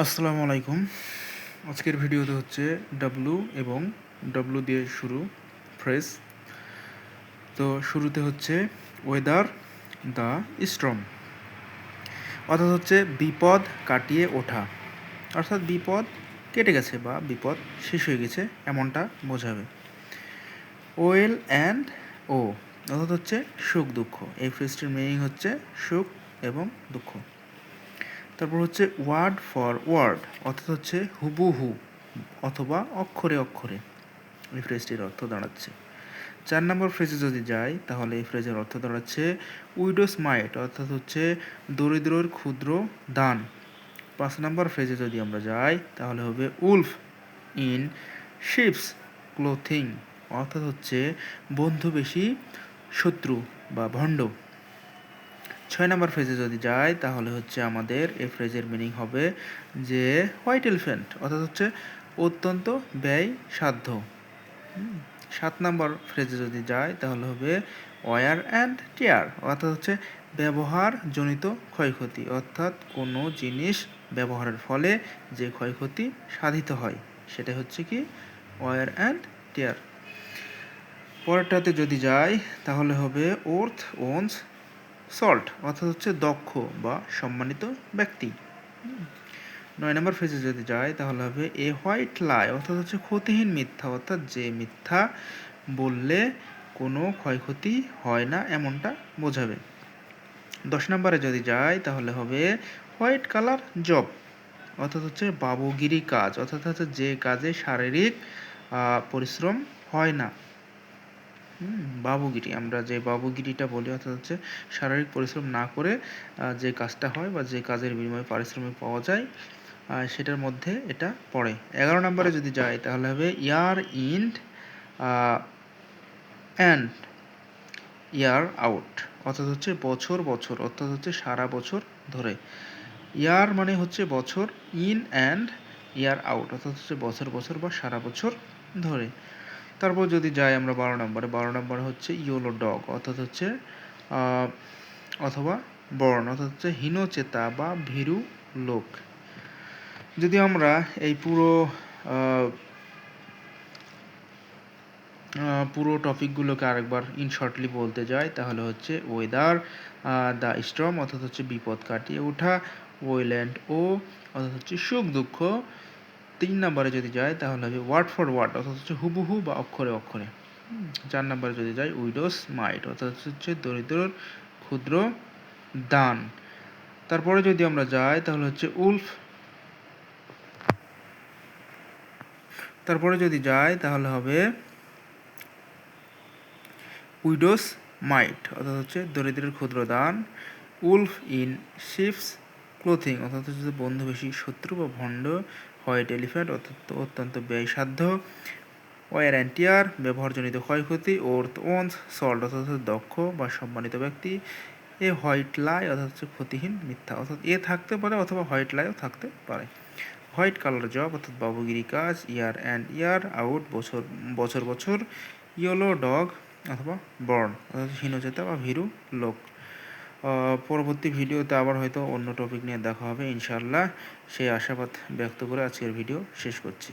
আসসালামু আলাইকুম। আজকের ভিডিওতে হচ্ছে ডাব্লু এবং ডাব্লু দিয়ে শুরু ফ্রেজ। তো শুরুতে হচ্ছে ওয়েদার দ্য স্টর্ম, অর্থাৎ হচ্ছে বিপদ কাটিয়ে ওঠা, অর্থাৎ বিপদ কেটে গেছে বা বিপদ শেষ হয়ে গেছে এমনটা বোঝাবে। ওয়েল অ্যান্ড ও, অর্থাৎ হচ্ছে সুখ দুঃখ। এই ফ্রেজটির মিনিং হচ্ছে সুখ এবং দুঃখ। তারপর হচ্ছে ওয়ার্ড ফর ওয়ার্ড, অর্থাৎ হচ্ছে হুবহু অথবা অক্ষরে অক্ষরে। এই ফ্রেজটির অর্থ দাঁড়াচ্ছে। 4 নম্বর ফ্রেজে যদি যাই তাহলে এই ফ্রেজের অর্থ দাঁড়াচ্ছে উইডোস মাইট, অর্থাৎ হচ্ছে দরিদ্রর ক্ষুদ্র দান। 5 নম্বর ফ্রেজে যদি আমরা যাই তাহলে হবে উলফ ইন শিপস ক্লোথিং, অর্থাৎ হচ্ছে বন্ধু বেশি শত্রু বা ভণ্ড। 6 নম্বর ফ্রেজে যদি যাই তাহলে হচ্ছে আমাদের এই ফ্রেজের মিনিং হবে যে হোয়াইট এলিফ্যান্ট, অর্থাৎ হচ্ছে অত্যন্ত ব্যয় সাধ্য। 7 নম্বর ফ্রেজে যদি যাই তাহলে হবে ওয়ার অ্যান্ড টিয়ার, অর্থাৎ হচ্ছে ব্যবহারজনিত ক্ষয়ক্ষতি, অর্থাৎ কোনো জিনিস ব্যবহারের ফলে যে ক্ষয়ক্ষতি সাধিত হয় সেটা হচ্ছে কি ওয়ার অ্যান্ড টিয়ার। পরেরটাতে যদি যাই তাহলে হবে ওর্থ ওনস সল্ট, অর্থাৎ হচ্ছে দক্ষ বা সম্মানিত ব্যক্তি। 9 নম্বর ফ্রেজে যদি যাই তাহলে হবে এ হোয়াইট লাই, অর্থাৎ হচ্ছে ক্ষতিহীন মিথ্যা, অর্থাৎ যে মিথ্যা বললে কোনো ক্ষয়ক্ষতি হয় না এমনটা বোঝাবে। 10 নম্বরে যদি যাই তাহলে হবে হোয়াইট কালার জব, অর্থাৎ হচ্ছে বাবুগিরি কাজ, অর্থাৎ হচ্ছে যে কাজে শারীরিক পরিশ্রম হয় না। বাবুগিরি, আমরা যে বাবুগিরিটা বলি অর্থাৎ হচ্ছে শারীরিক পরিশ্রম না করে যে কাজটা হয় বা যে কাজের বিনিময়ে পারিশ্রমিক পাওয়া যায় সেটার মধ্যে এটা পড়ে। 11 নম্বরে যদি যাই তাহলে হবে ইয়ার ইন অ্যান্ড ইয়ার আউট, অর্থাৎ হচ্ছে বছর বছর, অর্থাৎ হচ্ছে সারা বছর ধরে। ইয়ার মানে হচ্ছে বছর, ইন অ্যান্ড ইয়ার আউট, অর্থাৎ হচ্ছে বছর বছর বা সারা বছর ধরে। তারপর যদি যাই আমরা 12 নম্বরে হচ্ছে ইয়োলো ডগ, অর্থাৎ হচ্ছে অথবা বর্ণ, অর্থাৎ হচ্ছে হীনচেতা বা ভীরু লোক। যদি আমরা এই পুরো টপিকগুলোকে আরেকবার ইন শর্টলি বলতে যাই তাহলে হচ্ছে ওয়েদার দ্য স্টর্ম, অর্থাৎ হচ্ছে বিপদ কাটিয়ে ওঠা, ওয়েল অ্যান্ড ও, অর্থাৎ হচ্ছে সুখ দুঃখ। 3 নম্বরে যদি যাই তাহলে হবে ওয়ার্ড ফর ওয়ার্ড, অর্থাৎ হচ্ছে হুবহু বা অক্ষরে অক্ষরে। 4 নম্বরে যদি যাই উইডোস মাইট, অর্থাৎ হচ্ছে দরিদ্রর ক্ষুদ্র দান। তারপরে যদি আমরা যাই তাহলে হচ্ছে উলফ, তারপরে যদি যাই তাহলে হবে উইডোস মাইট, অর্থাৎ হচ্ছে দরিদ্রের ক্ষুদ্র দান। উলফ ইন শিপস ক্লোথিং, অর্থাৎ হচ্ছে বন্ধু বেশি শত্রু বা ভণ্ড। হোয়াইট এলিফ্যান্ট, অর্থাৎ অত্যন্ত ব্যয়সাধ্য। ওয়ার অ্যান্ড টিয়ার, ব্যবহারজনিত ক্ষয়ক্ষতি। ওর্থ ওনস সল্ট, অর্থাৎ হচ্ছে দক্ষ বা সম্মানিত ব্যক্তি। এ হোয়াইট লাই, অর্থাৎ হচ্ছে ক্ষতিহীন মিথ্যা, অর্থাৎ এ থাকতে পারে অথবা হোয়াইট লাইও থাকতে পারে। হোয়াইট কালার জব, অর্থাৎ বাবুগিরি কাজ। ইয়ার অ্যান্ড ইয়ার আউট, বছর বছর বছর। ইয়েলো ডগ অথবা বর্ন, অর্থাৎ হীনচেতা বা ভীরু লোক। পরবর্তী ভিডিওতে আবার হয়তো অন্য টপিক নিয়ে দেখা হবে ইনশাআল্লাহ, সেই আশাবাদ ব্যক্ত করে আজকের ভিডিও শেষ করছি।